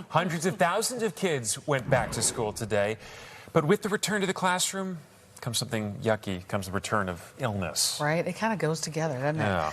Hundreds of thousands of kids went back to school today. But with the return to the classroom comes something yucky, comes the return of illness. Right? It kind of goes together, doesn't it? Yeah.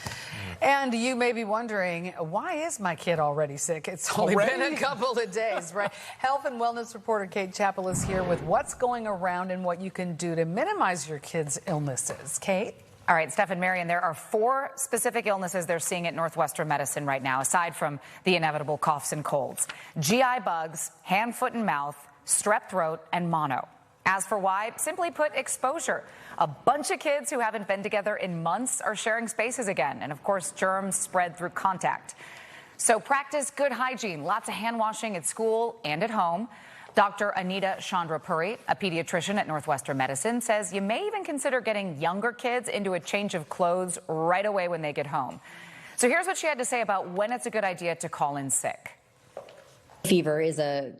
And you may be wondering, why is my kid already sick? It's only been a couple of days, right? Health and wellness reporter Kate Chappell is here with what's going around and what you can do to minimize your kids' illnesses. Kate? All right, Steph and Marion, there are 4 specific illnesses they're seeing at Northwestern Medicine right now, aside from the inevitable coughs and colds. GI bugs, hand, foot, and mouth, strep throat, and mono. As for why, simply put, exposure. A bunch of kids who haven't been together in months are sharing spaces again. And of course, germs spread through contact. So practice good hygiene, lots of hand washing at school and at home. Dr. Anita Chandrapuri, a pediatrician at Northwestern Medicine, says you may even consider getting younger kids into a change of clothes right away when they get home. So here's what she had to say about when it's a good idea to call in sick. Fever is a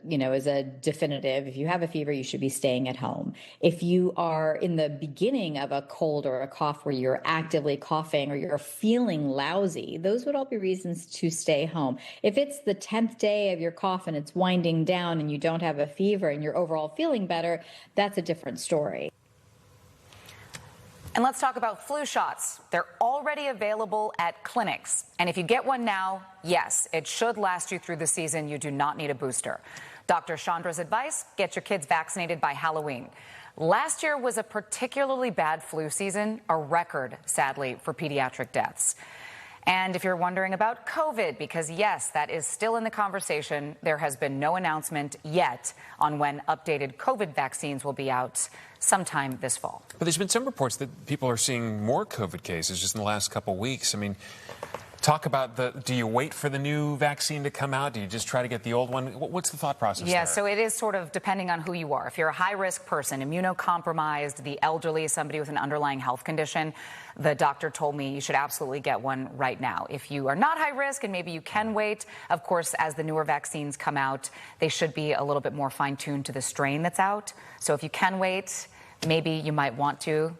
definitive. If you have a fever, you should be staying at home. If you are in the beginning of a cold or a cough where you're actively coughing or you're feeling lousy, those would all be reasons to stay home. If it's the 10th day of your cough and it's winding down and you don't have a fever and you're overall feeling better, that's a different story. And let's talk about flu shots. They're already available at clinics. And if you get one now, yes, it should last you through the season. You do not need a booster. Dr. Chandra's advice, get your kids vaccinated by Halloween. Last year was a particularly bad flu season, a record, sadly, for pediatric deaths. And if you're wondering about COVID, because yes, that is still in the conversation, there has been no announcement yet on when updated COVID vaccines will be out sometime this fall. But there's been some reports that people are seeing more COVID cases just in the last couple of weeks. I mean, talk about do you wait for the new vaccine to come out? Do you just try to get the old one? What's the thought process Yeah, there? so it is sort of depending on who you are. If you're a high-risk person, immunocompromised, the elderly, somebody with an underlying health condition, the doctor told me you should absolutely get one right now. If you are not high risk and maybe you can wait, of course, as the newer vaccines come out, they should be a little bit more fine-tuned to the strain that's out. So if you can wait, maybe you might want to.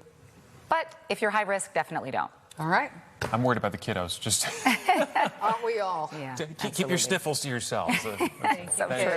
But if you're high risk, definitely don't. All right. I'm worried about the kiddos. Just Aren't we all? Yeah, keep your sniffles to yourselves. So true.